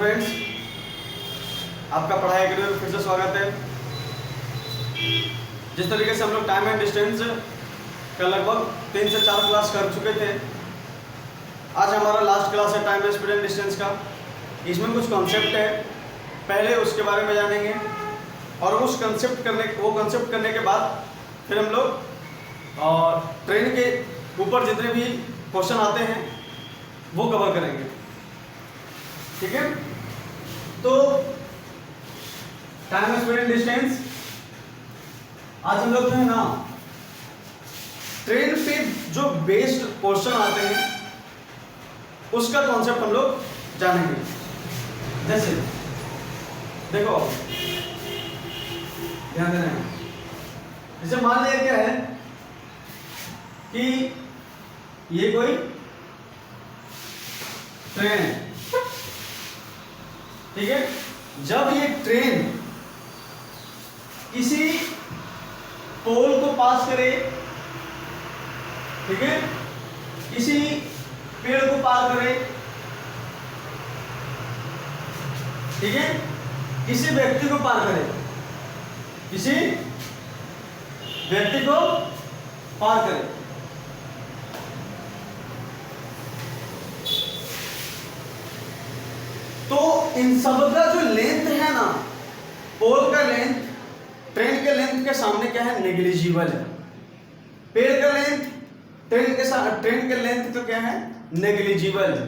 Friends, आपका पढ़ाई के लिए फिर से स्वागत है। जिस तरीके से हम लोग टाइम एंड डिस्टेंस का लगभग 3 से 4 क्लास कर चुके थे, आज हमारा लास्ट क्लास है टाइम स्पीड एंड डिस्टेंस का। इसमें कुछ कॉन्सेप्ट है, पहले उसके बारे में जानेंगे और वो कंसेप्ट करने के बाद फिर हम लोग ट्रेन के ऊपर जितने भी क्वेश्चन आते हैं वो कवर करेंगे। ठीक है, तो टाइम स्पीड एंड डिस्टेंस आज हम लोग जो है ना ट्रेन पे जो बेस्ड क्वेश्चन आते हैं उसका कॉन्सेप्ट हम लोग जानेंगे। जैसे देखो, ध्यान देना है, जैसे मान लिया क्या है कि ये कोई ट्रेन है, ठीक है। जब ये ट्रेन किसी पोल को पास करे, ठीक है, किसी पेड़ को पार करे, ठीक है, किसी व्यक्ति को पार करे, किसी व्यक्ति को पार करे, तो इन सब का जो लेंथ है ना, पोल का लेंथ ट्रेन के लेंथ के सामने क्या है, नेग्लिजिबल है। पेड़ का लेंथ ट्रेन के लेंथ तो क्या है, नेग्लिजिबल है।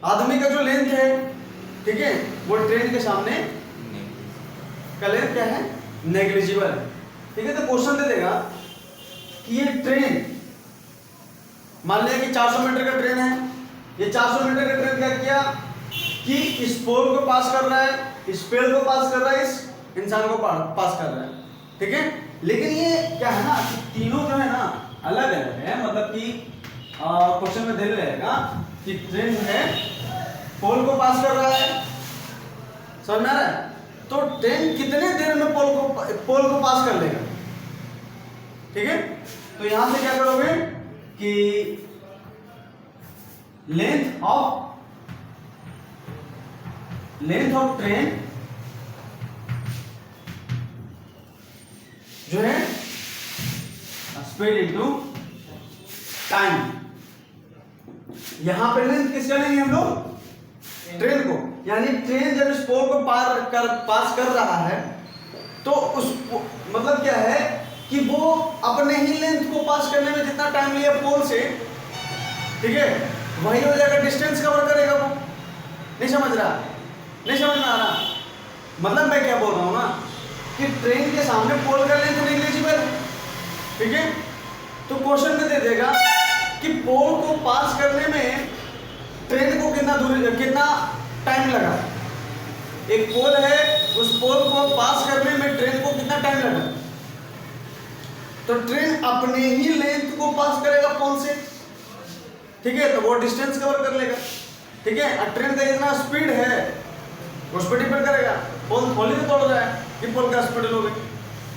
आदमी का जो लेंथ है, ठीक है, वो ट्रेन के सामने का लेंथ क्या है, नेग्लिजिबल है। ठीक है, तो क्वेश्चन दे देगा कि ये ट्रेन, मान लिया कि 400 मीटर का ट्रेन है, ये 400 मीटर का ट्रेन क्या किया कि इस पोल को पास कर रहा है, इस पेड़ को पास कर रहा है, इस इंसान को पास कर रहा है, ठीक है। लेकिन ये क्या है ना कि तीनों जो है ना अलग अलग है, मतलब कि क्वेश्चन में दे रहेगा कि ट्रेन है पोल को पास कर रहा है, समझ में आ रहा है, तो ट्रेन कितने देर में पोल को पास कर लेगा, ठीक है। तो यहां से क्या करोगे कि लेंथ ऑफ ट्रेन जो है स्पीड इनटू टाइम। यहां पे लेंथ किसका लेंगे हम लोग, ट्रेन को, यानी ट्रेन जब इस पोल को पास कर रहा है तो उस मतलब क्या है कि वो अपने ही लेंथ को पास करने में जितना टाइम लिया पोल से, ठीक है, वही हो जाएगा, डिस्टेंस कवर करेगा वो। नहीं समझ रहा, नहीं समझ में आ रहा, मतलब मैं क्या बोल रहा हूं ना कि ट्रेन के सामने पोल का लेंथ नेग्लिजिबल है, ठीक है। तो क्वेश्चन में दे देगा कि पोल को पास करने में ट्रेन को कितना टाइम लगा। एक पोल है, उस पोल को पास करने में ट्रेन को कितना टाइम लगा, तो ट्रेन अपने ही लेंथ को पास करेगा पोल से, ठीक है, तो वो डिस्टेंस कवर कर लेगा, ठीक है। और ट्रेन का इतना स्पीड है उस पर डिपेंड करेगा, पोल थोड़ी ना तोड़ जाए कि पोल का स्पीड लो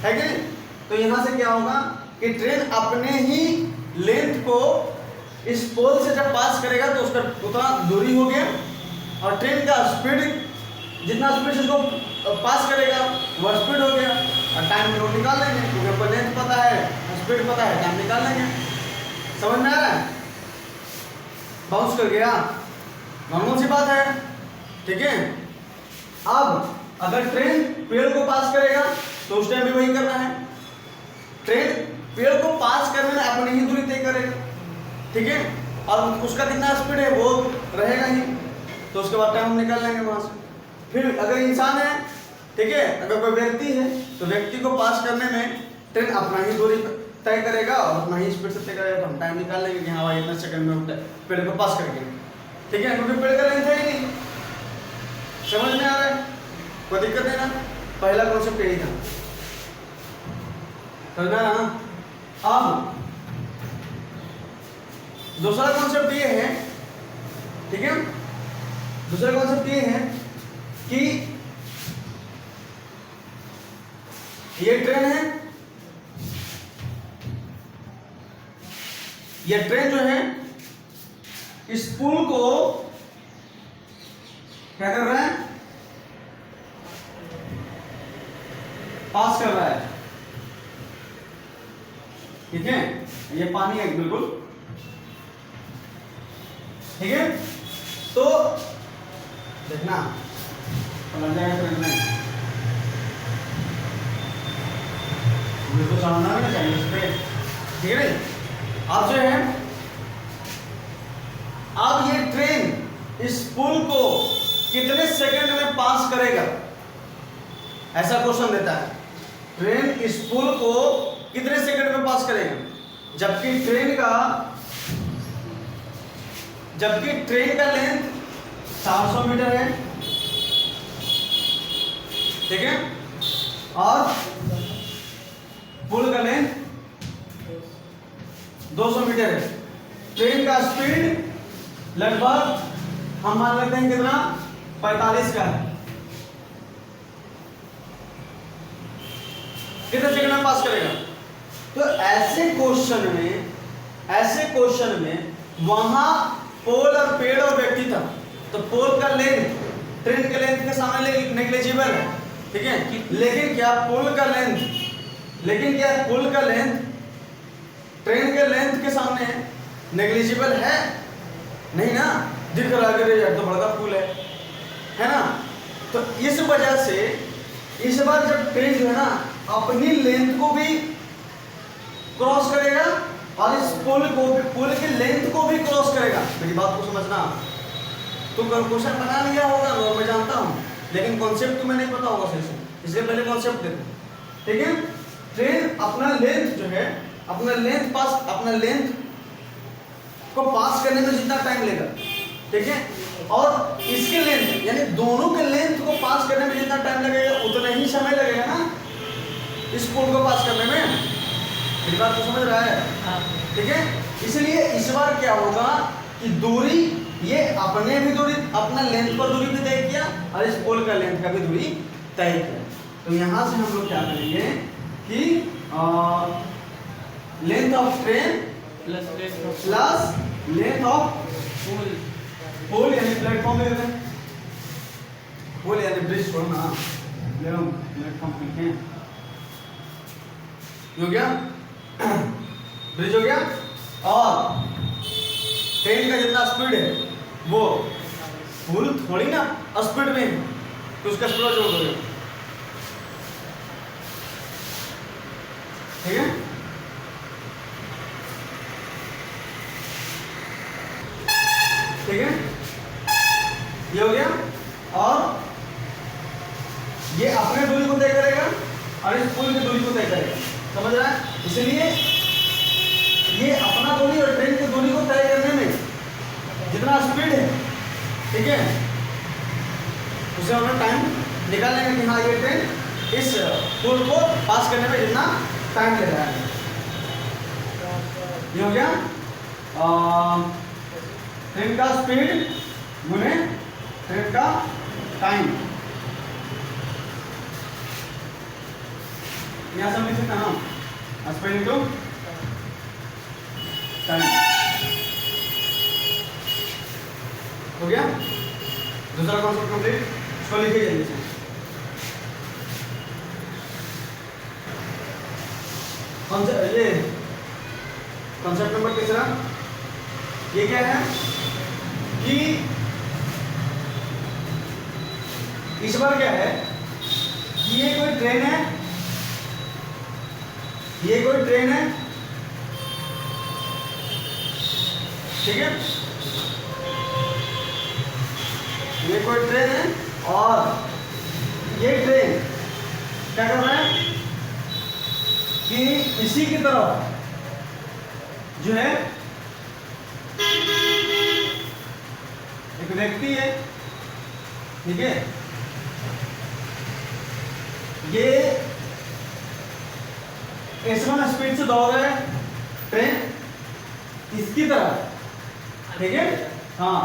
है कि नहीं। तो यहां से क्या होगा कि ट्रेन अपने ही लेंथ को इस पोल से जब पास करेगा तो उसका उतना दूरी हो गया, और ट्रेन का स्पीड जितना स्पीड से उसको पास करेगा वह स्पीड हो गया, और टाइम में निकाल लेंगे क्योंकि आपको लेंथ पता है, स्पीड पता है, टाइम निकाल लेंगे। समझ में आ रहा है, बाउंस कर गया, नॉर्मल सी बात है, ठीक है। अब अगर ट्रेन पेड़ को पास करेगा तो उस टाइम भी वही करना है, ट्रेन पेड़ को पास करने में अपनी ही दूरी तय करेगा, ठीक है, और उसका कितना स्पीड है वो रहेगा ही, तो उसके बाद टाइम निकाल लेंगे वहां से। फिर अगर इंसान है, ठीक है, अगर कोई व्यक्ति है तो व्यक्ति को पास करने में ट्रेन अपना ही दूरी तय करेगा और अपना ही स्पीड से तय करेगा, तो हम टाइम निकाल लेंगे कि हाँ भाई इतने सेकंड में पेड़ को पास करके, ठीक है, क्योंकि पेड़ का लेंथ है ही नहीं। समझ में आ रहा है, कोई दिक्कत है ना, पहला कॉन्सेप्ट यही था, समझ में आ रहा। अब दूसरा कॉन्सेप्ट ये है, ठीक है, दूसरा कॉन्सेप्ट ये है कि ये ट्रेन है, ये ट्रेन जो है इस पुल को क्या कर रहा है, पास कर रहा है, ठीक है। ये पानी है बिल्कुल, ठीक है। तो देखना लग जाएगा करंट में, बिल्कुल समझना भी ना चाहिए इस पे, ठीक है। अब जो है, अब ये ट्रेन इस पुल को कितने सेकंड में पास करेगा, ऐसा क्वेश्चन देता है। ट्रेन इस पुल को कितने सेकंड में पास करेगा, जबकि ट्रेन का लेंथ 400 मीटर है, ठीक है, और पुल का लेंथ 200 मीटर है। ट्रेन का स्पीड लगभग हम मान लेते हैं कितना, 45 का है। कितने सेकंड में पास करेगा। तो ऐसे क्वेश्चन में वहां पोल और पेड़ और व्यक्ति था, तो पोल का लेंथ ट्रेन के लेंथ के सामने नेग्लिजिबल है, ठीक है। लेकिन क्या पुल का लेंथ ट्रेन के लेंथ के सामने नेग्लिजिबल है, नहीं ना, दिख रहा है यार तो बड़ा पुल है ना। तो इस वजह से इस बार जब ट्रेन जो है ना अपनी लेंथ को भी क्रॉस करेगा और इस पुल के लेंथ को भी क्रॉस करेगा। मेरी बात को समझना, तुम क्वेश्चन बना लिया होगा और मैं जानता हूं, लेकिन कॉन्सेप्ट तुम्हें नहीं पता होगा सही से, इसलिए पहले कॉन्सेप्ट देखो, ठीक है। ट्रेन अपना लेंथ जो है, अपना लेंथ को पास करने में जितना टाइम लेगा, ठीक है, और इसके लेंथ यानी दोनों के लेंथ को पास करने में जितना टाइम लगेगा उतना ही समय लगेगा ना इस पुल को पास करने में। मेरी बात को समझ रहा है, ठीक है। इसलिए इस बार क्या होगा कि दूरी, ये अपना लेंथ पर दूरी भी तय किया और इस पोल का लेंथ का भी दूरी तय किया। तो यहां से हम लोग क्या करेंगे कि length of train plus length of pole यानी प्लेटफॉर्म ले लेते हैं, पोल यानी ब्रिज छोड़ना, ले लो प्लेटफॉर्म लिखे हो गया, ब्रिज हो गया। और ट्रेन का जितना स्पीड है वो पुल थोड़ी ना स्पीड में, तो उसका स्पीड जोड़ दोगे, ठीक है। ठीक है, ये हो गया। और ये अपने दूरी को तय करेगा और इस पुल की दूरी को तय करेगा, समझ रहा है। इसलिए ये अपना दूरी और ट्रेन की दूरी को तय करने में जितना स्पीड है, ठीक है, उसे हमें टाइम निकाल लेंगे कि हाँ ये ट्रेन इस पुल को पास करने में जितना टाइम ले रहा है। ये हो गया ट्रेन का स्पीड गुने ट्रेन का टाइम। यहां से लिख सकता हूं स्पीड इनटू टाइम, हो गया। दूसरा कॉन्सेप्ट कंप्लीट, इसको लिखिए जल्दी से। ये कॉन्सेप्ट नंबर तीसरा, ये क्या है कि इस बार क्या है कि ये कोई ट्रेन है, ये कोई ट्रेन है, ठीक है, ये कोई ट्रेन है और ये ट्रेन क्या कर रहा है कि इसी की तरफ जो है एक व्यक्ति है, ठीक है, ये S1 स्पीड से दौड़ रहा है ट्रेन इसकी तरफ, ठीक है, हाँ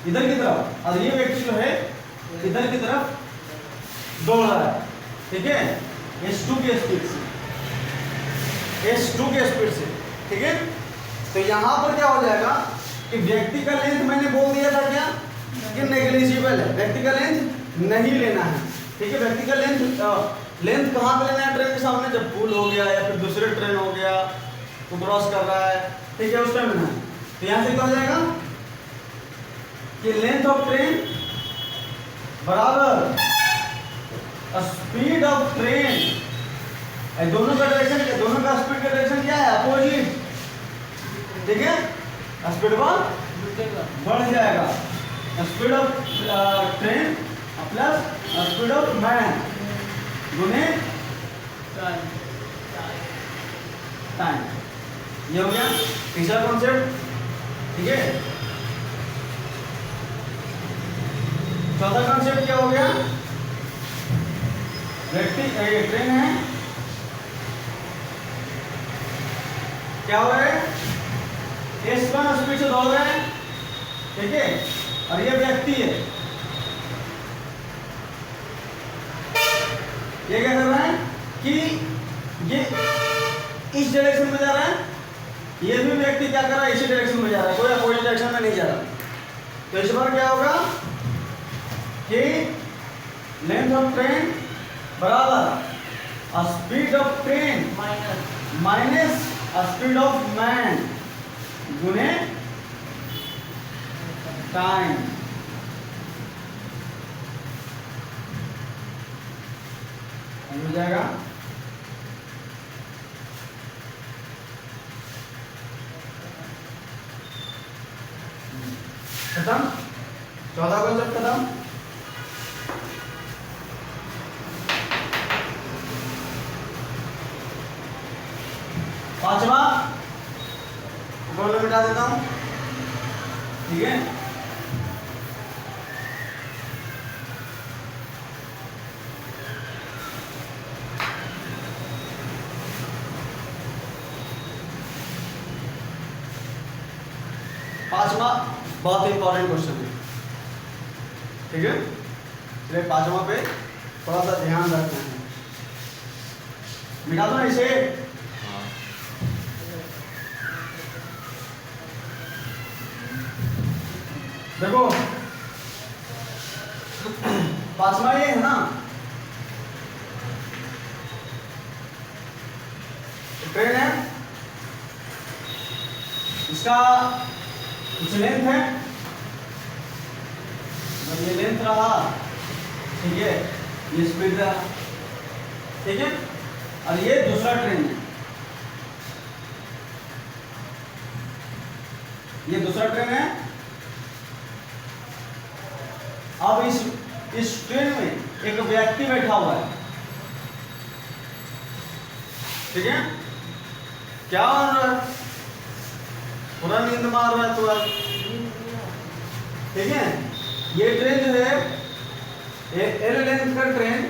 इधर की तरफ, और ये व्यक्ति जो है इधर की तरफ दौड़ रहा है, ठीक है, S2 की स्पीड से, S2 की स्पीड से, ठीक है। तो यहां पर क्या हो जाएगा कि व्यक्ति का लेंथ मैंने बोल दिया था क्या कि नेग्लिजिबल है, व्यक्ति का लेंथ नहीं लेना है। ठीक है, व्यक्ति का लेंथ कहाँ पे लेना है ट्रेन के सामने, जब पुल हो गया या फिर दूसरे ट्रेन हो गया तो क्रॉस कर रहा है, ठीक है, उस टाइम लेना है। तो यहाँ से क्या हो जाएगा कि लेंथ ऑफ ट्रेन बराबर स्पीड ऑफ ट्रेन, दोनों का डायरेक्शन, दोनों का स्पीड का डायरेक्शन क्या है, अपोजिट। ठीक है, स्पीड बढ़ जाएगा, speed of train plus speed of man गुने टाइम। ये हो गया तीसरा कॉन्सेप्ट। ठीक है, चौथा कॉन्सेप्ट क्या हो गया, व्यक्ति ये ट्रेन है, क्या हो रहा है, S1 स्पीड से दौड़ रहे हैं, ठीक है, और ये व्यक्ति है, ये क्या कर रहा है कि ये इस डायरेक्शन में जा रहा है, ये भी व्यक्ति क्या कर रहा है, इसी डायरेक्शन में जा रहा है, कोई अपोजिट डायरेक्शन में नहीं जा रहा। तो इस बार क्या होगा कि लेंथ ऑफ ट्रेन बराबर speed of train minus speed of man गुने टाइम। हो जाएगा। खत्म, 14 कॉन्सेप्ट खत्म। पांचवा मिटा देता हूं, ठीक है, पांचवा बहुत इंपॉर्टेंट क्वेश्चन है। ठीक है, इसलिए पांचवा पे थोड़ा सा ध्यान रखना है। मिटा दो ना इसे। देखो पांचवा ये है ना, ट्रेन है, इसका कुछ लेंथ है, ये लेंथ रहा, ठीक है, ये स्पीड रहा, ठीक है, और ये दूसरा ट्रेन है, ये दूसरा ट्रेन है। अब इस ट्रेन में एक व्यक्ति बैठा हुआ है, ठीक है, क्या हो रहा है, पूरा नींद मार रहा है पूरा, ठीक है। ये ट्रेन जो है एल लेंथ का ट्रेन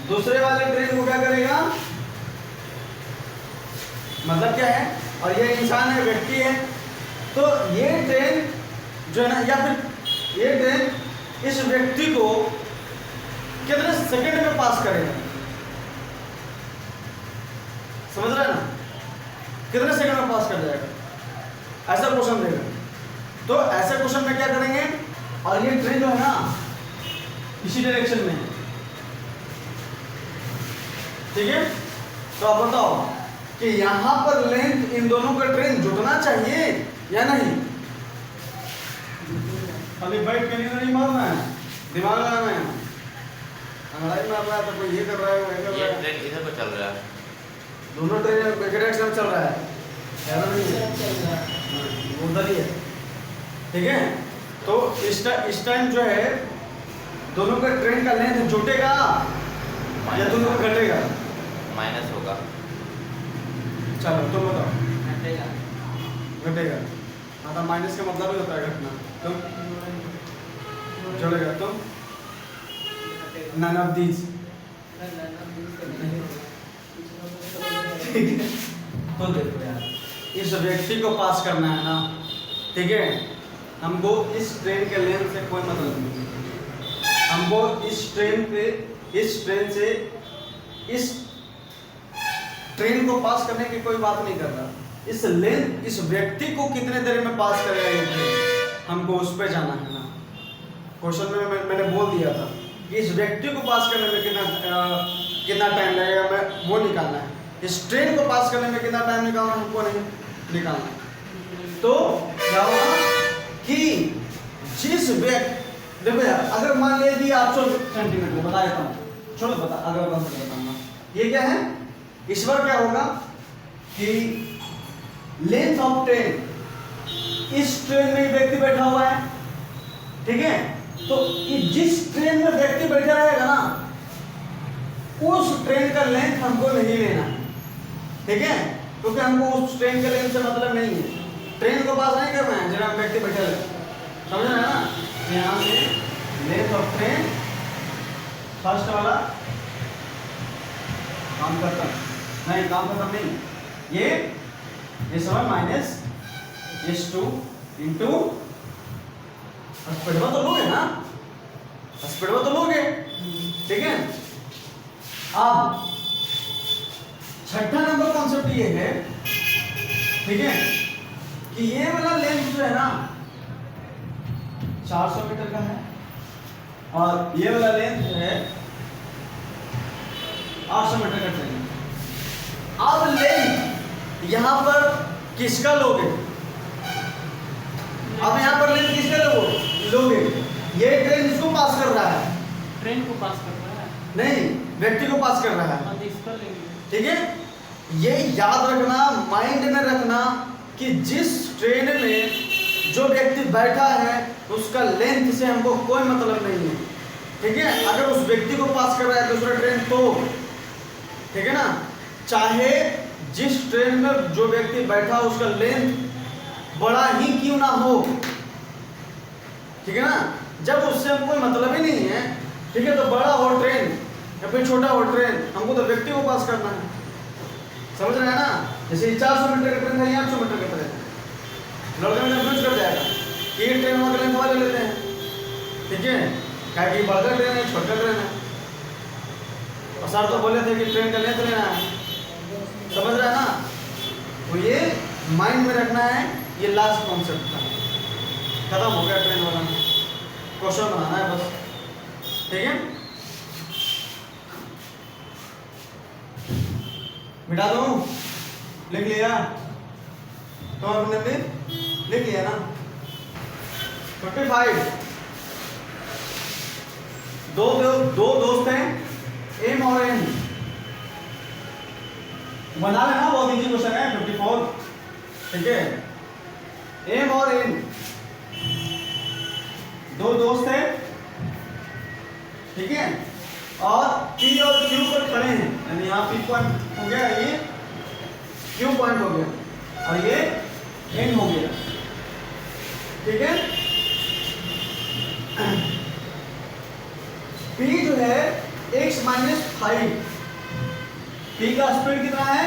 दूसरे वाले ट्रेन को क्या करेगा, मतलब क्या है, और ये इंसान है, व्यक्ति है, तो ये ट्रेन जो है ना, या फिर ये ट्रेन इस व्यक्ति को कितने सेकंड में पास करेगा, समझ रहे हैं ना, कितने सेकंड में पास कर जाएगा, ऐसा क्वेश्चन देगा। तो ऐसे क्वेश्चन में क्या करेंगे, और ये ट्रेन जो है ना इसी डायरेक्शन में है, ठीक है, तो आप बताओ कि यहां पर लेंथ इन दोनों का ट्रेन जुटना चाहिए या नहीं। अभी बैठ के नहीं मारना है, दिमाग लगाना है, अंग्रेजी मार रहा है तो कोई ये कर रहा है, वो कर रहा है, ट्रेन इधर पर चल रहा है, दोनों ट्रेन एक डायरेक्शन में चल रहा है, उधर ही है, ठीक है। तो इस टाइम जो है दोनों का ट्रेन का लेंथ जुटेगा या दोनों का घटेगा, माइनस होगा। चलो तो बताओ, घटेगा। हाँ, तो माइनस का मतलब ही होता है घटना, तो जोड़ेगा तो none of these, ठीक है। तो देखो यार, इस व्यक्ति को पास करना है ना, ठीक है, हमको इस ट्रेन के लेंथ से कोई मतलब नहीं, हमको इस ट्रेन से इस ट्रेन को पास करने की कोई बात नहीं कर रहा, इस व्यक्ति को कितने देर में पास करेगा ये ट्रेन, हमको उस पर जाना है ना, क्वेश्चन में मैंने बोल दिया था कि इस व्यक्ति को पास करने में कितना टाइम लगेगा, मैं वो निकालना है। इस ट्रेन को पास करने में कितना टाइम निकालना है, हमको नहीं निकालना है। तो क्या होगा कि जिस व्यक्ति, देखो यार, अगर मान लिया कि 800 सेंटीमीटर बता देता हूँ, छोड़ो बता, अगर बताऊंगा ये क्या है, इस बार क्या होगा कि लेंथ ऑफ ट्रेन, इस ट्रेन में व्यक्ति बैठा हुआ है, ठीक है, तो जिस ट्रेन में व्यक्ति बैठा रहेगा ना, उस ट्रेन का लेंथ हमको नहीं लेना है, ठीक है, क्योंकि हमको उस ट्रेन के लेंथ से मतलब नहीं है, ट्रेन को पास नहीं करना है जहाँ व्यक्ति बैठा है, समझ रहे हैं ना। यहाँ से लेंथ ऑफ ट्रेन फर्स्ट वाला काम खत्म, नहीं काम खत्म नहीं, ये समय माइनस S2 इंटू स्पीडवा तो लोगे ना, स्पीडवा तो लोगे, ठीक है। अब छठा नंबर कॉन्सेप्ट ये है, ठीक है, कि ये वाला लेंथ जो है ना 400 मीटर का है और ये वाला लेंथ जो है 800 मीटर का ट्रेन। अब लेंथ यहां पर किसका लोगे, अब यहां पर लेंथ किसका लोगे, ये ट्रेन इसको पास कर रहा है, ट्रेन को पास कर रहा है, नहीं व्यक्ति को पास कर रहा है, हम इसका लेंगे। ठीक है। ये याद रखना, माइंड में रखना कि जिस ट्रेन में जो व्यक्ति बैठा है उसका लेंथ से हमको कोई मतलब नहीं है, ठीक है। अगर उस व्यक्ति को पास कर रहा है दूसरा ट्रेन तो, ठीक है ना, चाहे जिस ट्रेन में जो व्यक्ति बैठा उसका लेंथ बड़ा ही क्यों ना हो, ठीक है ना, जब उससे हमको कोई मतलब ही नहीं है, ठीक है, तो बड़ा हो ट्रेन या फिर छोटा हो ट्रेन, हमको तो व्यक्ति को पास करना है, समझ रहे हैं ना। जैसे 400 मीटर का ट्रेन है, 800 मीटर का ट्रेन, लड़के में कंफ्यूज कर जाएगा कि ये ट्रेन वहाँ लेंथ वाले लेते हैं, ठीक है, क्या कि बड़ा ट्रेन है छोटा ट्रेन है, और सर तो बोले थे कि ट्रेन का लेंथ लेना है, समझ रहे हैं ना। तो ये माइंड में रखना है, ये लास्ट कॉन्सेप्ट था, खत्म हो गया ट्रेन वाला, क्वेश्चन बनाना है बस, ठीक है। मिटा दूं, लिख लिया तो आपने भी लिख लिया ना। 55 दो दोस्त हैं एम और एन, बना लेना, बहुत इजी क्वेश्चन है। 54, ठीक है, एम और एन दो दोस्त हैं, ठीक है, और P और Q पर खड़े हैं, यानी यहाँ P पॉइंट हो गया, ये Q पॉइंट हो गया और ये N हो गया, ठीक है। P जो है x माइनस 5, P का स्पीड कितना है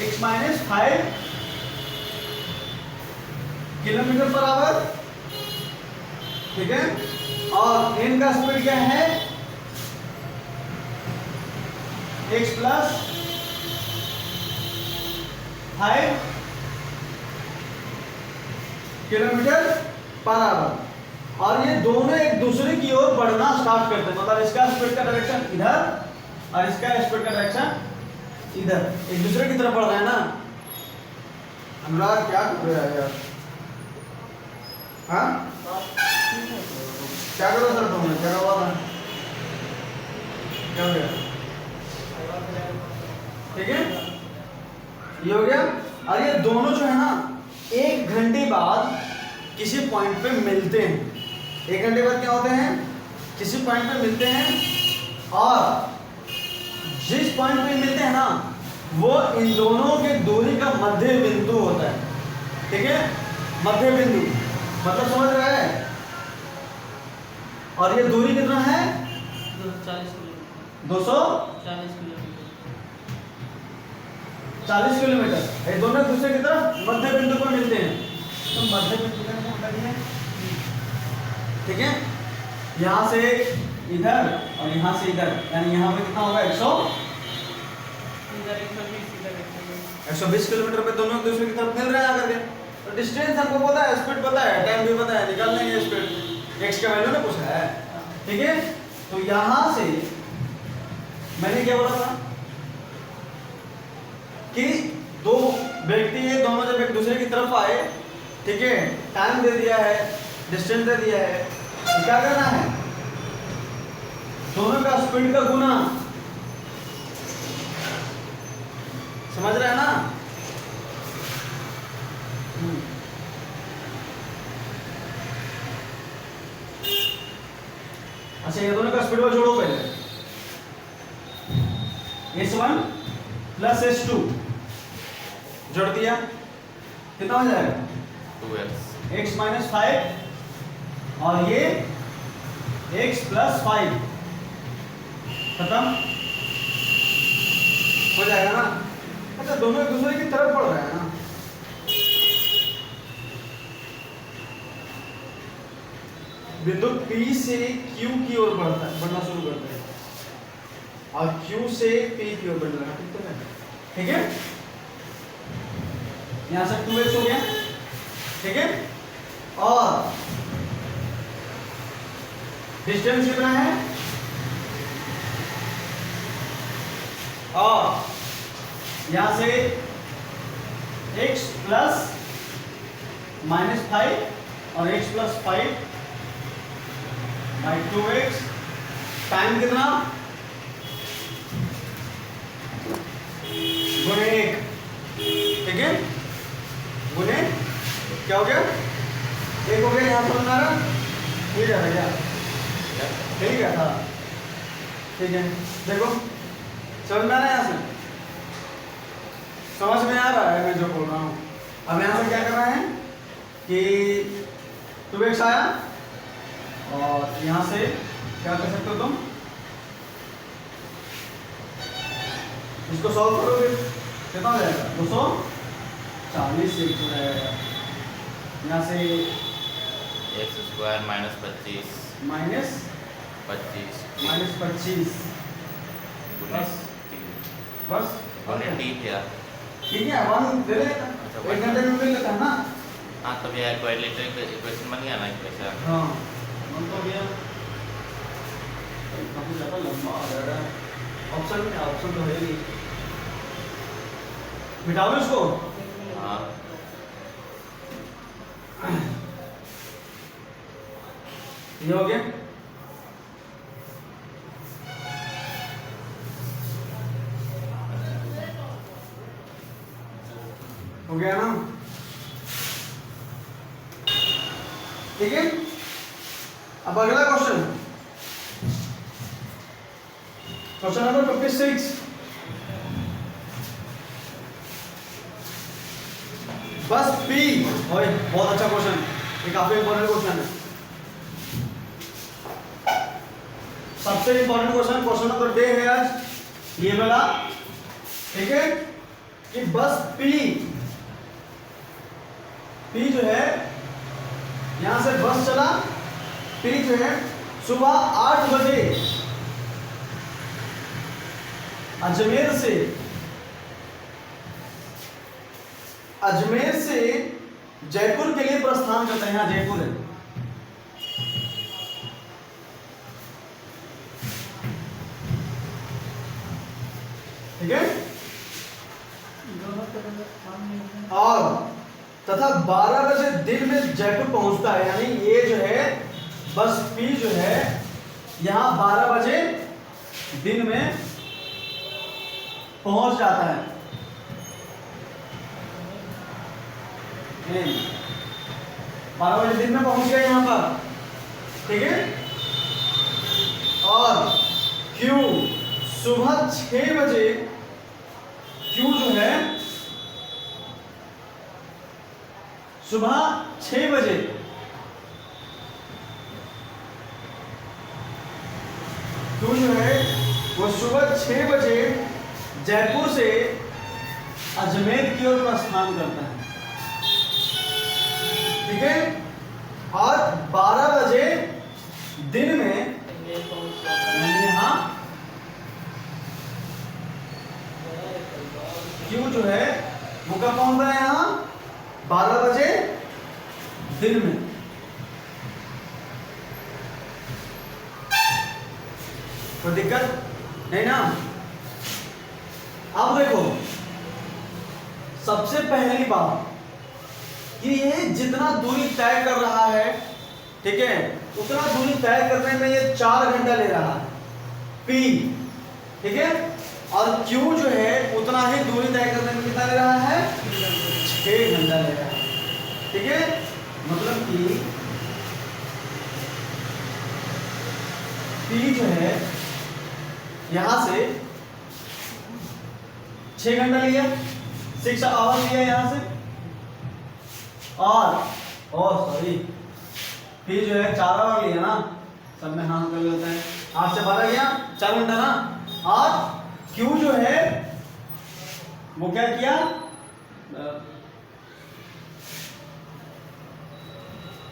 x minus 5 kilometre per hour, ठीक है, और n का स्पीड क्या है x plus 5 kilometre per hour, और ये दोनों एक दूसरे की ओर बढ़ना स्टार्ट करते हैं, मतलब इसका स्पीड का डायरेक्शन इधर और इसका स्पीड का डायरेक्शन इधर, एक दूसरे की तरफ बढ़ रहा है ना। अनुराग क्या कर रहा है यार, हाँ क्या करो सर, तुमने क्या हुआ था, क्या हो गया, ठीक है, ये हो गया। और ये दोनों जो है ना 1 घंटे बाद किसी पॉइंट पे मिलते हैं, 1 घंटे बाद क्या होते हैं, किसी पॉइंट पे मिलते हैं, और जिस पॉइंट पे मिलते हैं ना वो इन दोनों के दूरी का मध्य बिंदु होता है, ठीक है, मध्य बिंदु, मतलब समझ रहे हैं। और ये दूरी कितना है 240 किलोमीटर, ये दोनों दूसरे की तरफ मध्य बिंदु पर मिलते हैं, तो मध्य बिंदु का नाम बता दिया, ठीक है। यहाँ से इधर और यहाँ से इधर, यानी यहाँ पे कितना होगा 120 किलोमीटर पे दोनों दूसरे की तरफ मिल रहे हैं आकर के। तो डिस्टेंस हमको पता है, स्पीड पता है, टाइम भी पता है, निकाल लेंगे स्पीड, एक्स का वैल्यू ना पूछा है, ठीक है। तो यहां से मैंने क्या बोला था कि दो व्यक्ति है, दोनों जब एक दूसरे की तरफ आए, ठीक है, टाइम दे दिया है, डिस्टेंस दे दिया है, तो क्या करना है, दोनों का स्पीड का गुना, समझ रहे हैं ना। अच्छा, ये दोनों का स्पीड को जोड़ो पहले, s1 प्लस s2 जोड़ दिया, कितना हो जाएगा 2x x माइनस 5 और ये x प्लस 5, खत्म हो जाएगा ना। अच्छा, दोनों एक दूसरे की तरफ बढ़ रहे हैं ना, बिंदु P से Q की ओर बढ़ना शुरू करते हैं और Q से P की ओर बढ़ने लगा, ठीक है। यहां से 2x हो गया, ठीक है, और डिस्टेंस कितना है, और यहां से x प्लस माइनस 5 और x plus 5 by 2x, time कितना गुणे 1, ठीक है, गुणे क्या हो गया 1 हो गया। यहाँ समझ में आ रहा, ठीक है भैया, ठीक है, हाँ ठीक है। देखो समझ में आ रहा है, यहाँ से समझ में आ रहा है मैं जो बोल रहा हूँ। अब यहाँ से क्या करना है कि 2x आया और यहाँ से क्या कर सकते हो तुम, इसको सॉल्व करोगे कितना हो जाएगा 240 से हो जाएगा। यहाँ से x² माइनस 25 माइनस 25 गुने बस 3 बस गुने t क्या, ठीक है, 1 दे देगा, 1 घंटे में मिल लेता है ना। हाँ तब यह क्वाड्रेटिक इक्वेशन बन गया ना इक्वेशन। हाँ मन तो गया, काफी ज़्यादा लंबा आ रहा है, ऑप्शन में ऑप्शन तो है ही, मिटाओ इसको। हाँ ये हो गया, हो गया ना, ठीक है। अब अगला क्वेश्चन, क्वेश्चन नंबर 56, बस P, ओए बहुत अच्छा क्वेश्चन, ये काफी इंपॉर्टेंट क्वेश्चन है, सबसे important question, question of the day है आज ये वाला, ठीक है, कि बस P जो है, यहां से बस चला, P जो है सुबह 8 बजे अजमेर से जयपुर के लिए प्रस्थान करते हैं। यहाँ जयपुर है, ठीक है, और तथा 12 बजे दिन में जयपुर पहुंचता है, यानी ये जो है बस P जो है यहां 12 बजे दिन में पहुंच जाता है, 12 बजे दिन में पहुंच गया यहां पर, ठीक है, और Q सुबह 6 बजे, Q जो है सुबह 6 बजे Q जो है वो सुबह 6 बजे जयपुर से अजमेर की ओर प्रस्थान करता है, ठीक है, और 12 बजे दिन में यानी यहाँ Q जो है वो कब पहुंच रहा है, यहाँ 12 बजे दिन में, कोई दिक्कत नहीं ना। अब देखो सबसे पहली बात कि ये जितना दूरी तय कर रहा है, ठीक है, उतना दूरी तय करने में ये 4 घंटा ले रहा है P, ठीक है, और Q जो है उतना ही दूरी तय करने में कितना ले रहा है, 6 घंटा ले रहा है, ठीक है। मतलब कि P जो है यहां से 6 घंटा लिया, 6 आवर लिया यहां से, और सॉरी P जो है 4 आवर लिया ना, सब में हाथ कर लेते हैं, 8 से 12 गया 4 घंटा ना, और Q जो है वो क्या किया,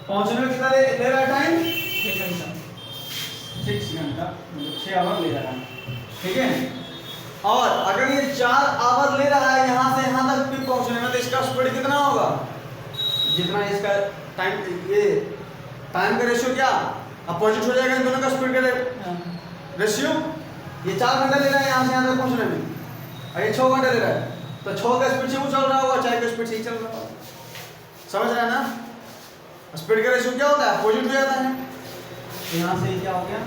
पहुंचने में कितना ले रहा है टाइम, 6 घंटा 6 घंटा, मतलब 6 आवर ले रहा है, ठीक है। और अगर ये 4 आवर ले रहा है यहाँ से यहाँ तक भी पहुंचने में, तो इसका स्पीड कितना होगा, जितना इसका टाइम, ये टाइम का रेशियो क्या अपोजिट हो जाएगा इन दोनों का स्पीड का रेशियो। ये 4 घंटा ले रहा है यहाँ से यहाँ तक पहुंचने में, और ये 6 घंटा ले रहा है, तो 6 का स्पीड से वो चल रहा होगा, 4 का स्पीड से ही चल रहा होगा, समझ रहे हैं ना। स्पीड का रेशियो क्या होता है, अपोजिट हो जाता है। तो यहाँ से क्या हो गया,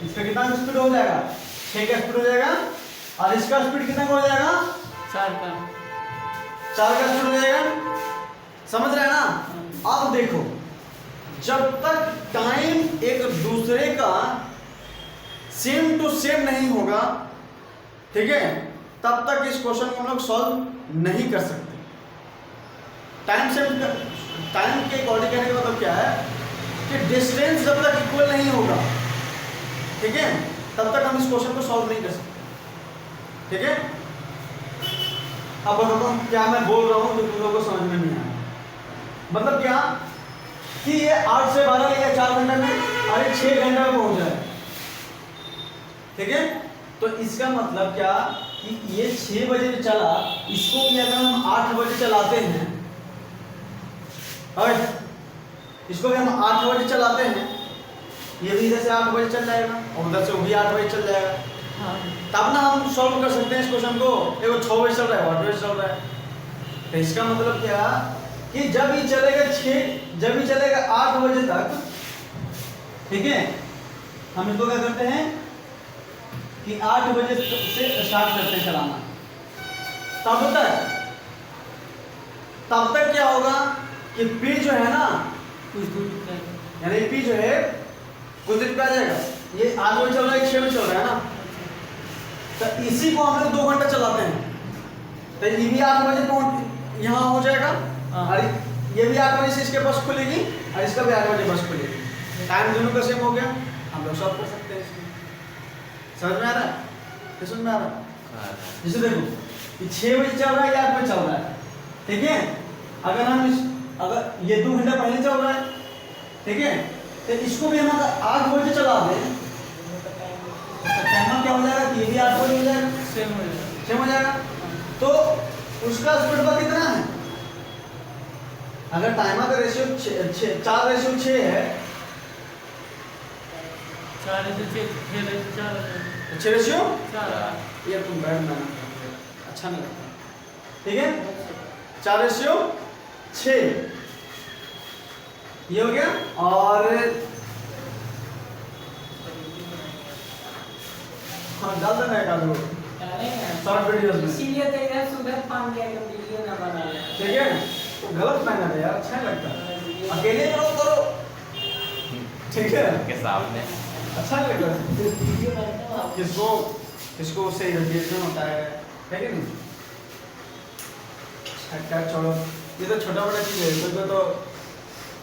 इसका कितना स्पीड हो जाएगा, 6 का स्पीड हो जाएगा, और इसका स्पीड कितना हो जाएगा, 4 का स्पीड हो जाएगा, समझ रहे हैं ना। अब देखो जब तक टाइम एक दूसरे का सेम टू सेम नहीं होगा, ठीक है, तब तक इस क्वेश्चन को हम लोग सॉल्व नहीं कर सकते। टाइम के अकॉर्डिंग कहने का मतलब क्या है कि डिस्टेंस जब तक इक्वल नहीं होगा, ठीक है, तब तक हम इस क्वेश्चन को सॉल्व नहीं कर सकते, ठीक है। अब बताता हूं क्या मैं बोल रहा हूं तो तुम लोगों को समझ में नहीं आया। मतलब क्या कि ये 8 से 12 लिया 4 घंटे में, और ये 6 घंटे में पहुंच जाए, ठीक है। तो इसका मतलब क्या कि ये 6 बजे चला, इसको भी अगर हम 8 बजे चलाते हैं, और इसको भी हम 8 बजे चलाते हैं, ये भी इधर से 8 बजे चल जाएगा और उधर से वो भी 8 बजे चल जाएगा, तब ना हम सॉल्व कर सकते हैं इस क्वेश्चन को। देखो 6 बजे चल रहा है, 8 बजे चल रहा है, तो इसका मतलब क्या कि जब ये चलेगा 8 बजे तक, ठीक है, हम इसको क्या करते हैं कि 8 बजे से स्टार्ट करते हैं चलाना, तब तक क्या होगा कि P जो है ना, कुछ दूर तक, यानी P जो है कुछ देर पे आ जाएगा। ये 8 बजे चल रहा है, 6 बजे चल रहा है ना, तो इसी को हम लोग 2 घंटा चलाते हैं, तो ये भी 8 बजे पहुंच यहाँ हो जाएगा, और ये भी 8 बजे से इसके बस खुलेगी, और इसका भी 8 बजे बस खुलेगी, टाइम दोनों का सेम हो गया, हम लोग सॉल्व कर सकते हैं इसमें। समझ में आ रहा है, क्या समझ में आ रहा है? जैसे देखो ये 6 बजे चल रहा है, 8 बजे चल रहा है, ठीक है। अगर ये 2 घंटा पहले चल रहा है, ठीक है, तो इसको भी हम अगर 8 बजे चला दें तो टाइम क्या हो जाएगा कि ये भी 8 बजे हो जाएगा, सेम हो जाएगा। तो उसका स्पीड पर कितना है, अगर टाइमर का रेशियो 4:6 है, 6 रेशियो, ये तुम बैठ ना, अच्छा नहीं लगता, ठीक है, 4:6 ये हो गया। और हाँ डाल देना एक आदमी शॉर्ट वीडियोस में, इसीलिए तो इधर सुबह 5 गया कि वीडियो ना बना ले, ठीक है। तो गलत मेहनत है यार, अच्छा नहीं लगता, अकेले करो, ठीक है, के सामने अच्छा नहीं लगता, वीडियो बनता है किसको सही रिएक्शन होता है कि नहीं। क्या छोड़ो, ये तो छोटा बड़ा चीज है, कोई तो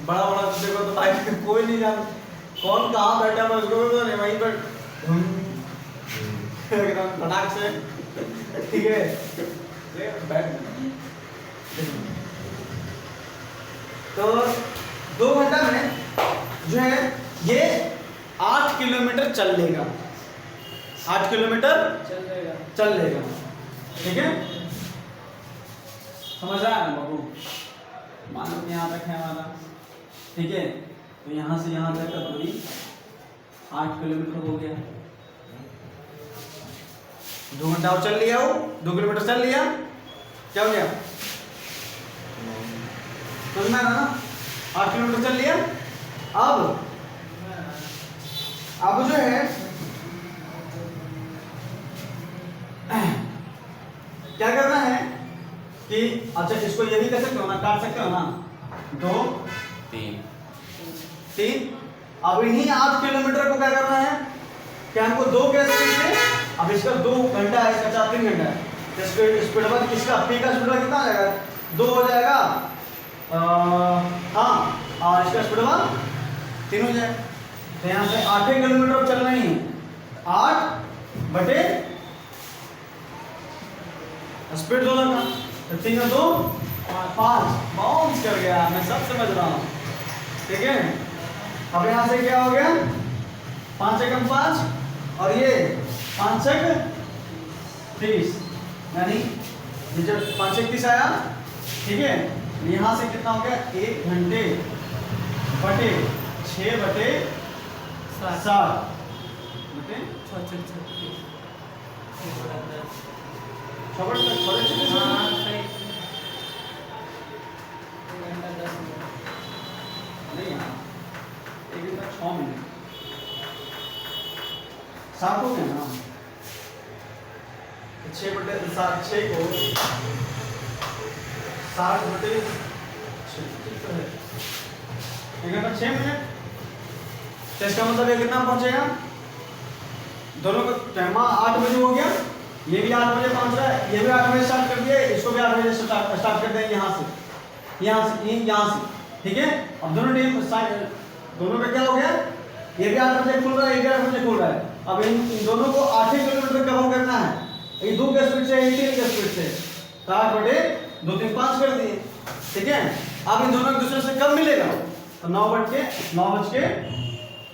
बड़ा देखो तो भाई कोई नहीं जान कौन कहाँ बैठा है, उसको तो नहीं वहीं पर एकदम फटाक से, ठीक है, बैठ। तो 2 घंटा में जो है ये 8 किलोमीटर चल लेगा, 8 किलोमीटर चल लेगा, ठीक है। समझ रहा है ना बाबू, मानो यहाँ तक है हमारा, ठीक है। तो यहाँ से यहाँ तक का दूरी 8 किलोमीटर हो गया, 2 घंटा और चल लिया, वो 2 किलोमीटर चल लिया, क्या हो गया? समझ में आया ना? 8 किलोमीटर चल लिया। अब जो है क्या करना है कि अच्छा इसको ये भी कर सकते हो ना, काट सकते हो ना, 2 3। अब इन्हीं 8 किलोमीटर को क्या करना है कि हमको 2 के स्पीड से, अब इसका 2 घंटा है, इसका 3 घंटा है, स्पीड बाद इसका पी का स्पीड कितना आ जाएगा? 2 हो जाएगा, हाँ, और इसका स्पीड बाद 3 हो जाएगा। तो यहाँ से 8 किलोमीटर चलना ही है, 8 बटे स्पीड दोनों का, तो 3 और 2 5, बाउंस कर गया, मैं सब समझ रहा हूँ, ठीक है। अब यहाँ से क्या हो गया? 5 एकम 5 और ये 5 एक 30, यानी ये जब 5 एक 30 आया, ठीक है, यहाँ से कितना हो गया? 1 घंटे बटे 6 बटे 7 बटे 6 नहीं यहाँ 6 मिनट 7 हो गया ना, 6 बटे 7, 6 को 7 बटे 6 मिनट। तो इसका मतलब ये कितना पहुंचेगा? दोनों का टाइम 8 बजे हो गया, ये भी 8 बजे पहुंच रहा है, ये भी 8 बजे स्टार्ट कर दिया, इसको भी 8 बजे स्टार्ट कर देंगे यहाँ से, ठीक है। अब दोनों का क्या हो गया? ये भी 8 बजे खुल रहा है, ये भी 8 बजे खुल रहा है। अब इन दोनों को 8 किलोमीटर कवर करना है, ये 2 के स्पीड से, 3 के स्पीड से, तो 8 बटे 2 3 5 कर दिए, ठीक है। अब इन दोनों एक दूसरे से कब मिलेगा? तो 9 बज के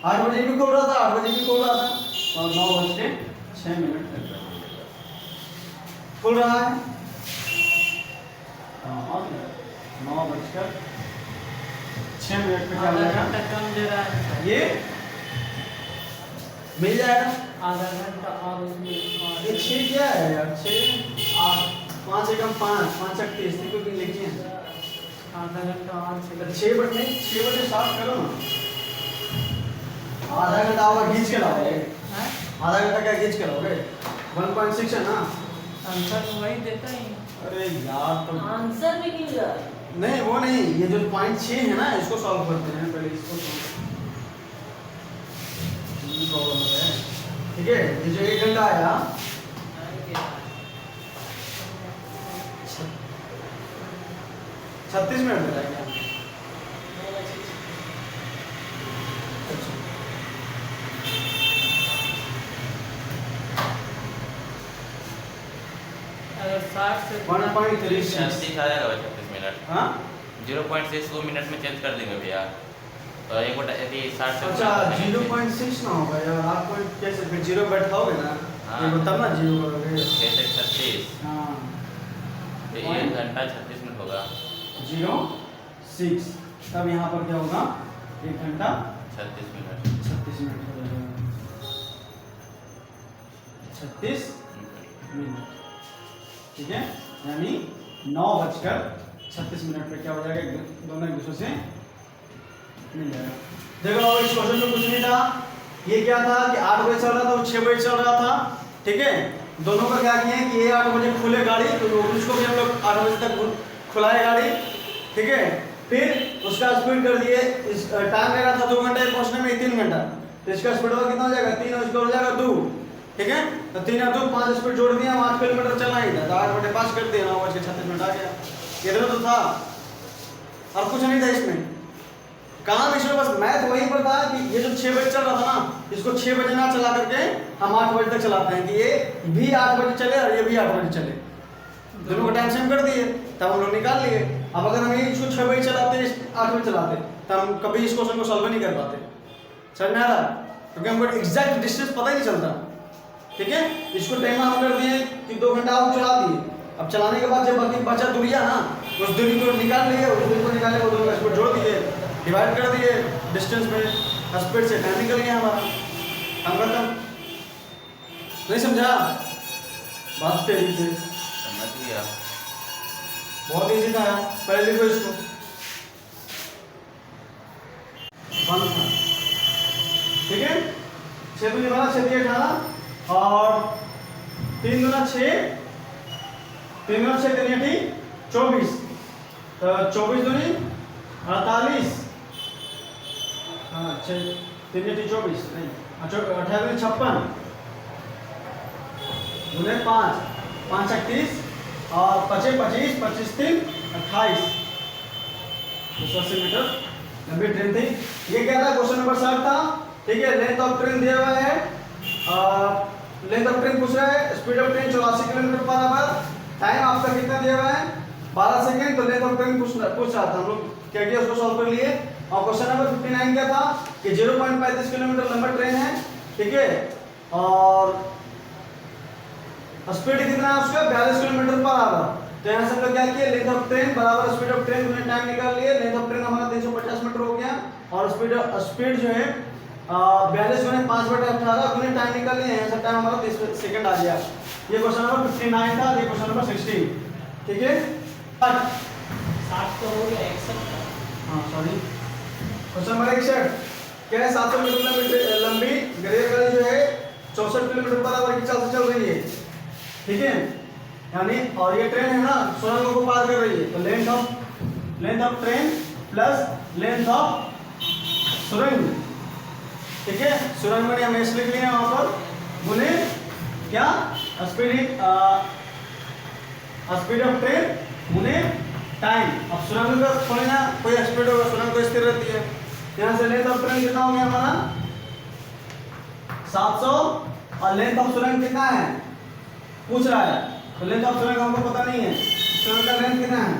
8 बजे भी खोल रहा था, 8 बजे भी खोल रहा था, और 9 बज के 6 मिनट खुल रहा है। 9 बजकर 6 मिनट पे क्या हो जाएगा? कम दे रहा है, ये मिल जाएगा आधा घंटा और उसमें ये 6 क्या है यार? 6 8 5 एकम 5 5 एक 30 देखो कि लिखिए, आधा घंटा और 6 बजे 7 करो ना, आधा घंटा होगा, खींच के लाओगे, आधा घंटा क्या खींच के लाओगे? 1.6 है ना आंसर वही देता ही। अरे यार, तो आंसर में क्यों जा? नहीं वो नहीं, ये जो 0.6 है ना, इसको सॉल्व करते हैं पहले, इसको प्रॉब्लम है, ठीक है। ये जो 1 घंटा आया 36 मिनट में क्या? अच्छा, अगर 60 से 1.36 आ जाएगा 36 मिनट। हाँ 0.6 को मिनट में चेंज कर देंगे भैया, तो एक बटा यदि 60 से अच्छा 0.6 ना होगा यार, आप कोई कैसे फिर 0 बैठाओगे ना, हाँ। ये तब ना 0 करोगे। 6 से 36, हाँ तो 1 घंटा 36 मिनट होगा। 0.6, तब यहाँ पर क्या होगा? 1 घंटा 36 मिनट 36 मिनट हो जाएगा, 36 मिनट, ठीक है। यानी 9:36 पे क्या हो जाएगा? दोनों एक दूसरे से मिल जाएगा। देखो इस क्वेश्चन में कुछ नहीं था, ये क्या था कि 8 बजे चल रहा था, वो 6 बजे चल रहा था, ठीक है। दोनों का क्या किए कि ये 8 बजे खुले गाड़ी, तो उसको भी हम लोग 8 बजे तक खुलाए गाड़ी, ठीक है। फिर उसका स्पीड कर दिए, इस टाइम ले रहा था 2 घंटे पहुंचने में, 3 घंटा, तो इसका स्पीड कितना हो जाएगा? 3 और इसका हो जाएगा 2, ठीक है। तो 3 और 2 5 स्पीड जोड़ दिया, 8 किलोमीटर चलना ही था, तो 8 बटे 5 कर दिया, 9:36 मिनट आ गया। इतना तो था, और कुछ नहीं था इसमें काम, इसमें बस मैथ वहीं पर था कि ये जो 6 बजे चल रहा था ना, इसको 6 बजे ना चला करके हम 8 बजे तक चलाते हैं, कि ये भी 8 बजे चले और ये भी 8 बजे चले, दोनों को टाइम सेम कर दिए, तब हम लोग निकाल लिए। अब अगर हम इसको 6 बजे चलाते 8 बजे चलाते, तो हम कभी इस क्वेश्चन को सॉल्व नहीं कर पाते, समझ में आ रहा? क्योंकि हमको एग्जैक्ट डिस्टेंस पता ही नहीं चलता, ठीक है। इसको टाइम हम कर दिए कि 2 घंटा और चला दिए, अब चलाने के बाद जब बाकी बचा दूरियां ना, उस दूरी को निकाल लिए, उस दूरी को निकाले, वो दोनों का स्पीड जोड़ दिए, डिवाइड कर दिए डिस्टेंस में, स्पीड से टाइम निकल गया हमारा, हम खत्म। नहीं समझा? बात तेरी से समझ गया। बहुत इजी था यार, पहले लिखो इसको। 1 था, ठीक है। 6 दूनी 12, 6 तिया 18 और 3 दूना 6, 3 दूना 6 3 8 24, तो 24 दूनी 48, हाँ 6 3 8 24 नहीं, 18 दूनी 56 दूने 5 5 31 और 25 25 25 3 28, 280 मीटर लंबी ट्रेन थी। ये क्या था, क्वेश्चन नंबर 7 था, ठीक है। लेंथ ऑफ ट्रेन दिया हुआ है, लेंथ ऑफ ट्रेन पूछ रहा है, speed of train 84 kilometre per hour, time आपका कितना दिया हुआ है 12 सेकंड। तो लेंथ ऑफ ट्रेन पूछ रहा था, हम लोग क्या किया उसको सॉल्व कर लिए। और क्वेश्चन नंबर 59 क्या था कि 0.35 किलोमीटर लंबा ट्रेन है, ठीक है, और स्पीड कितना है उसका 42 किलोमीटर पर आवर। तो यहाँ से हम लोग क्या किए, लेंथ ऑफ ट्रेन बराबर स्पीड ऑफ ट्रेन गुने टाइम निकाल लिए। लेंथ ऑफ ट्रेन हमारा 350 मीटर हो गया और स्पीड जो है 42 गुने 5/18 गुने टाइम निकाल लिए। यहाँ से टाइम हमारा 30 सेकंड आ गया। ये क्वेश्चन नंबर 59 था, ये क्वेश्चन नंबर 16, ठीक है। 60 तो हो गया, 61 का। हाँ सॉरी, क्वेश्चन नंबर 61 क्या है, 700 मीटर लंबी रेलगाड़ी जो है 64 किलोमीटर पर आवर की चाल से चल रही है, ठीक है। यानी और ये ट्रेन है ना सुरंगों को पार कर रही है, तो length of train plus length of सुरंग, ठीक है। सुरंग में हम ऐसे लिख लिए वहां पर गुने क्या स्पीड ऑफ ट्रेन गुने टाइम। अब सुरंग का थोड़ी ना कोई स्पीड होगा, सुरंग तो स्थिर रहती है। यहाँ से लेंथ ऑफ ट्रेन कितना हो गया हमारा 700 और लेंथ ऑफ सुरंग कितना है पूछ रहा है, तो लेंथ ऑफ सुरंग हमको पता नहीं है। सुरंग का लेंथ कितना है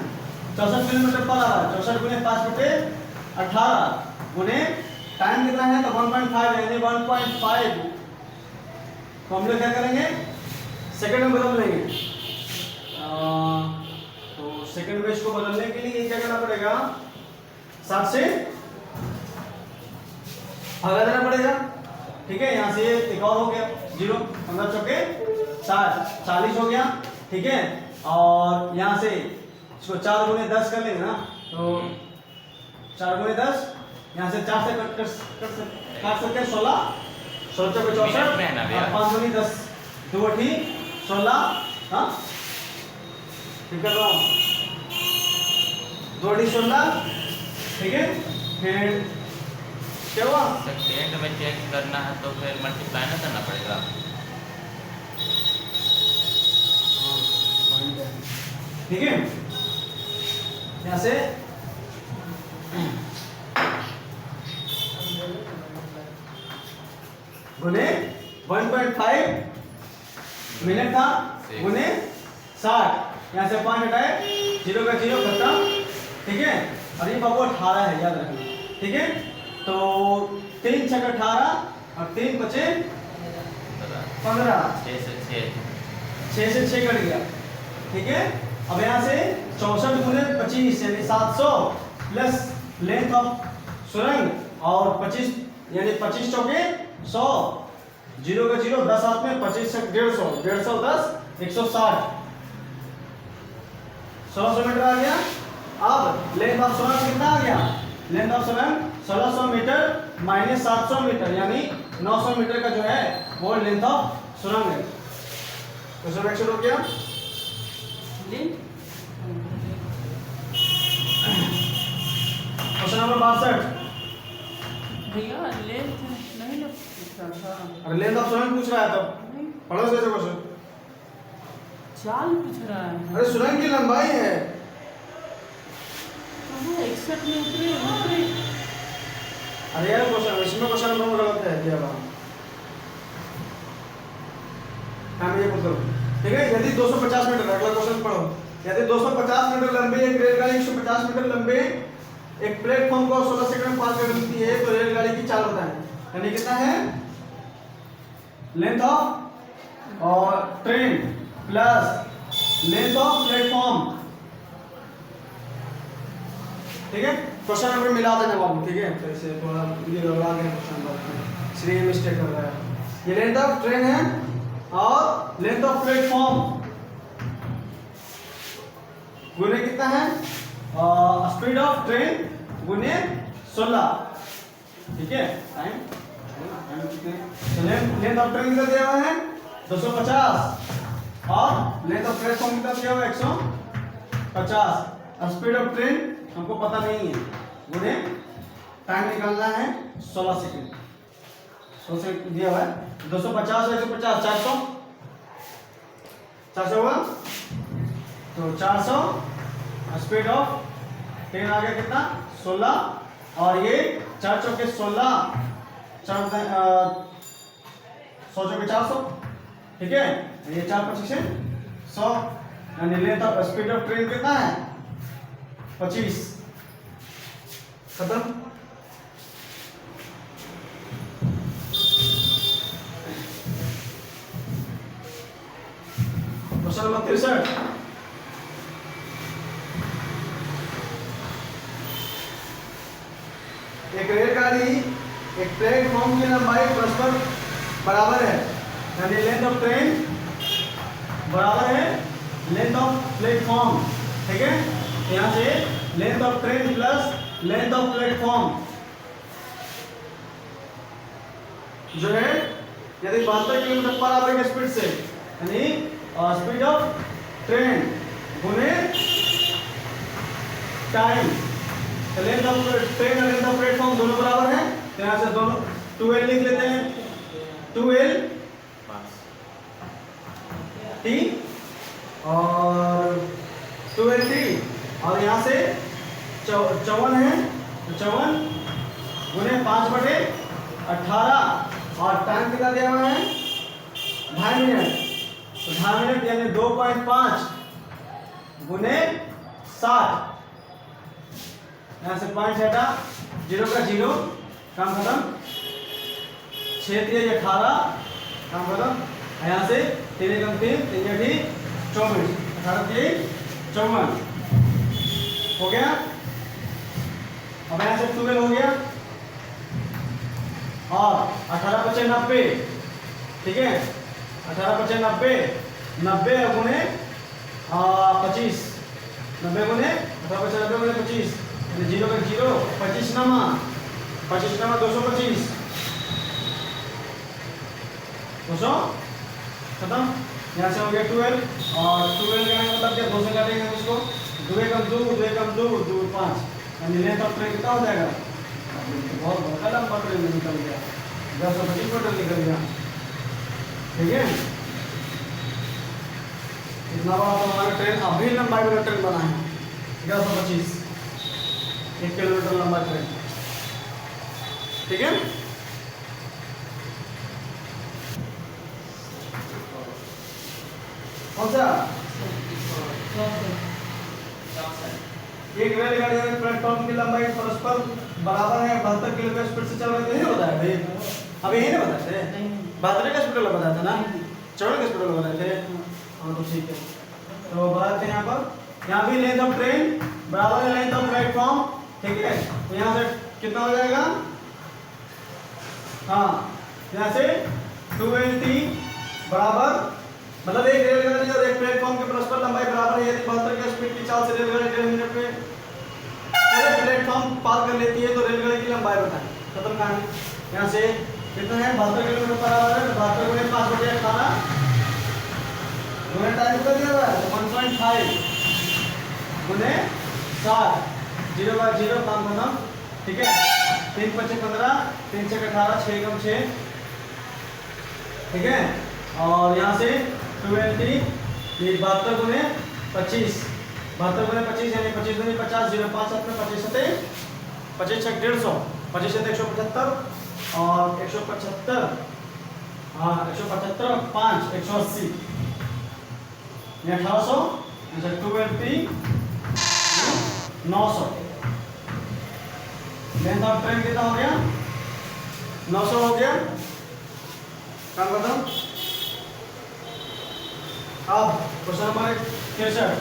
64 किलोमीटर पर आवर, 64 गुने 5/18 गुने टाइम कितना है तो 1.5 यानी 1.5। तो हम लोग क्या करेंगे सेकंड में बदल लेंगे। तो सेकंड में इसको बदलने के लिए क्या करना पड़ेगा, 7 से भागा देना पड़ेगा, ठीक है। यहाँ से एक और हो गया 0, 15 चौके 60, 40 हो गया, ठीक है। और यहाँ से इसको 4 गुने 10 कर लेंगे ना, तो 4 गुने 10 यहाँ से 4 से काट सकते हैं 16, 16 चौके 64, 5 गुने 10 2 8 16, हाँ ठीक कर रहा हूँ 2 8 16, ठीक है। फिर क्या हुआ सेकंड में चेक करना है तो फिर मल्टीप्लाई ना करना पड़ेगा। ठीक है, यहाँ से गुने 1.5 मिनट था गुने 60, यहाँ से 5 हटाए 0 का 0 खत्म, ठीक है। और ये बाबू 18 है याद रखना, ठीक है। तो 3 6 18 और 3 बचे 15, 6 से 6 कट गया, ठीक है। अब यहाँ से 64 गुने 25 यानी 700 प्लस लेंथ ऑफ सुरंग और 25 यानी 25 चौके 100, 0 का 0 10 हाथ में 25 से 150, 150 10 160, 1600 मीटर आ गया। अब लेंथ ऑफ सुरंग कितना आ गया, लेंथ ऑफ सुरंग 1600 मीटर माइनस 700 मीटर यानी 900 मीटर का जो है वो लेंथ ऑफ सुरंग है। तो सब एक्शन हो गया। क्वेश्चन नंबर 62 भैया लेंथ नहीं ना पूछा था, अरे लेंथ ऑफ सुरंग पूछ रहा है तो पढ़ो कैसे क्वेश्चन। चाल पूछ रहा है। अरे सुरंग की लंबाई है, तो वो 61 में उतरे। अरे यार क्वेश्चन इसमें क्वेश्चन नंबर गलत है क्या बात, हाँ मैं ये पूछ रहा हूँ, ठीक है। यदि 250 मीटर, अगला क्वेश्चन पढ़ो। यदि 250 मीटर लंबी एक रेलगाड़ी 150 मीटर लंबे एक प्लेटफॉर्म को 16 सेकंड में पार कर लेती है तो रेलगाड़ी की चाल बताएं। यानी कितना है लेंथ ऑफ और train plus length of platform, ठीक है। क्वेश्चन नंबर मिला देना बाबू, ठीक है। तो इसे थोड़ा ये गड़बड़ा गया क्वेश्चन नंबर, इसलिए मिस्टेक कर रहा है। ये लेंथ ऑफ ट्रेन है और लेंथ ऑफ प्लेटफॉर्म गुने कितना है स्पीड ऑफ ट्रेन गुने 16, ठीक है। टाइम लेंथ ऑफ ट्रेन कितना दिया हुआ है 250 और लेंथ ऑफ प्लेटफॉर्म कितना दिया हुआ है 150। स्पीड ऑफ ट्रेन हमको पता नहीं है, गुने टाइम निकालना है 16 सेकंड। 16 सेकंड दिया हुआ है 250 और 150 400 होगा, तो 400 स्पीड ऑफ ट्रेन आ गया कितना 16 और ये 4 चौके 16 100 चौके 400, ठीक है। ये 4 25 से 100 यानी length of speed of train कितना है 25। खत्म। क्वेश्चन नंबर 63, एक रेलगाड़ी एक प्लेटफॉर्म की लंबाई परस्पर बराबर है, यानी लेंथ ऑफ ट्रेन बराबर है लेंथ ऑफ प्लेटफॉर्म, ठीक है। यहाँ से length of train plus length of platform जो है यदि 72 किलोमीटर पर आवर की स्पीड से, यानी स्पीड ऑफ ट्रेन गुने टाइम, लेंथ ऑफ ट्रेन और लेंथ ऑफ प्लेटफॉर्म दोनों बराबर हैं, तो यहाँ से दोनों 2L लिख लेते हैं, 2L T और 2L T और यहाँ से 54 है, तो 54 गुने 5/18 और टाइम कितना दिया हुआ है 2.5 मिनट, तो 2.5 मिनट यानी 2.5 गुने 60। यहाँ से 5 हटा, 0 का 0, काम खत्म। 6 3 18, काम खत्म। यहाँ से 3 कम 3 3 24, 18 3 54 हो गया। अब यहाँ से 12 हो गया और 18 5 90, ठीक है। 18 5 90, 90 गुने 25, 90 गुने 18 5 90 गुने 25, 0 का 0, 25 नमा 225, 200 खत्म। यहाँ से हो गया 12 और 12 का मतलब क्या 2 से काटेंगे उसको, 2 कम 2 2 कम 2 2 5, यानी लेंथ ऑफ ट्रेन कितना हो जाएगा, बहुत बड़ा लंबा ट्रेन निकल गया, 1025 मीटर निकल गया, ठीक है। इतना बड़ा तो हमारा ट्रेन अभी लंबाई वाला ट्रेन बना है 1125, 1 किलोमीटर लंबा ट्रेन, ठीक है। कौन सा एक रेलगाड़ी में प्लेटफॉर्म की लंबाई परस्पर बराबर है 72 किलोमीटर स्पीड से चल रही है, नहीं बताया भाई, अब यही नहीं बताते थे, 72 का स्पीड वाला बताया था ना, 54 का स्पीड वाला बताए थे, हाँ तो ठीक है। तो बताते हैं यहाँ भी लेंथ ऑफ ट्रेन बराबर है लेंथ ऑफ प्लेटफॉर्म, ठीक है। तो यहाँ से कितना हो जाएगा, हाँ यहाँ से 2L बराबर, मतलब एक रेलगाड़ी और एक प्लेटफॉर्म के परस्पर लंबाई बराबर है यदि 72 की स्पीड की चाल से रेलगाड़ी 1.5 मिनट में पूरे प्लेटफॉर्म पार कर लेती है, तो रेलगाड़ी की लंबाई बताएं। खत्म कहानी। यहाँ से कितना है 72 किलोमीटर पर आवर है, 72 गुणे 5/18 गुणे टाइम कितना दिया हुआ है 1.5 गुणे 7, 0 का 0, काम खत्म, ठीक है। 3 5 15, 3 6 18, 6 कम 6, ठीक है। और यहाँ से 2L ये 72 गुने 25, 72 गुने 25 यानी 25 गुने 50, 0 5 7 में 25 7 25 6 150, 25 7 175 और 175, हाँ 175 5 180 ये 1800, अच्छा 2L 900। लेंथ ऑफ ट्रेन कितना हो गया 900 हो गया, काम बताओ। अब क्वेश्चन नंबर 65,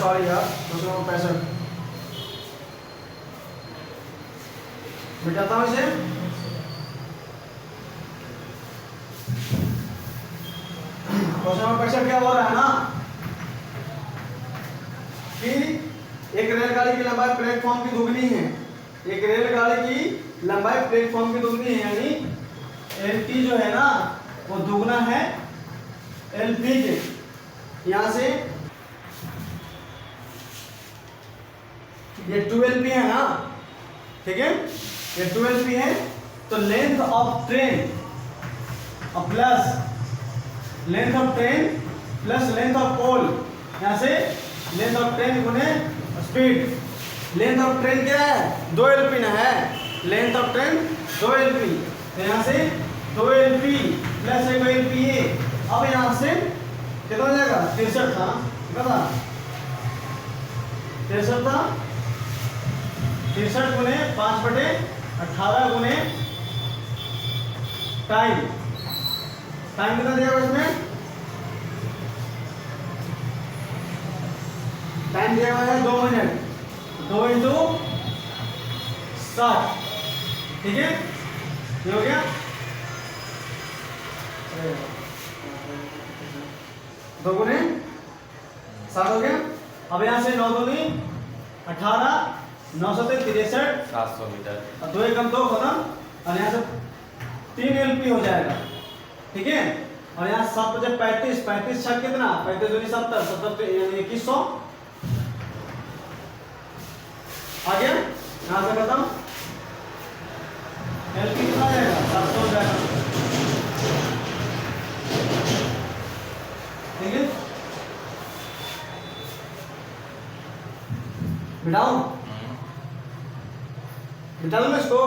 सॉरी यार, क्वेश्चन नंबर 65 मिटाता हूँ इसे। क्वेश्चन नंबर 65 क्या हो रहा है ना कि एक रेलगाड़ी की लंबाई प्लेटफॉर्म की दुगनी है। एक रेलगाड़ी की लंबाई प्लेटफॉर्म की दुगनी है, यानी एलटी जो है ना वो दुगना है एलपी के। यहां से ये 2LP है ना, ठीक है, ये 2LP है, तो length of train plus length of train plus length of pole, यहां से लेंथ ऑफ ट्रेन गुने स्पीड। लेंथ ऑफ ट्रेन क्या है 2LP ना है, लेंथ ऑफ ट्रेन 2LP, तो यहां से 2LP प्लस 1LP है। अब यहां से कितना हो जाएगा 63 था, कितना 63 था, 63 गुने 5/18 गुने टाइम, टाइम कितना दिया हुआ इसमें, टाइम दिया हुआ है 2 मिनट, 2 इंटू 60, ठीक है, ये हो गया 2 गुने 60 हो गया। अब यहाँ से 9 दूनी 18, 9 7 63, 700 मीटर। और 2 एकम 2 खत्म, और यहाँ से 3LP हो जाएगा, ठीक है। और यहाँ 7 बजे 35, 35 छक कितना, 35 दूनी 70, 70 यानी 2100 आ गया। यहाँ से खत्म, LP कितना आ जाएगा 700 हो जाएगा, ठीक है। बिठाऊं, बिठा लो मैं इसको,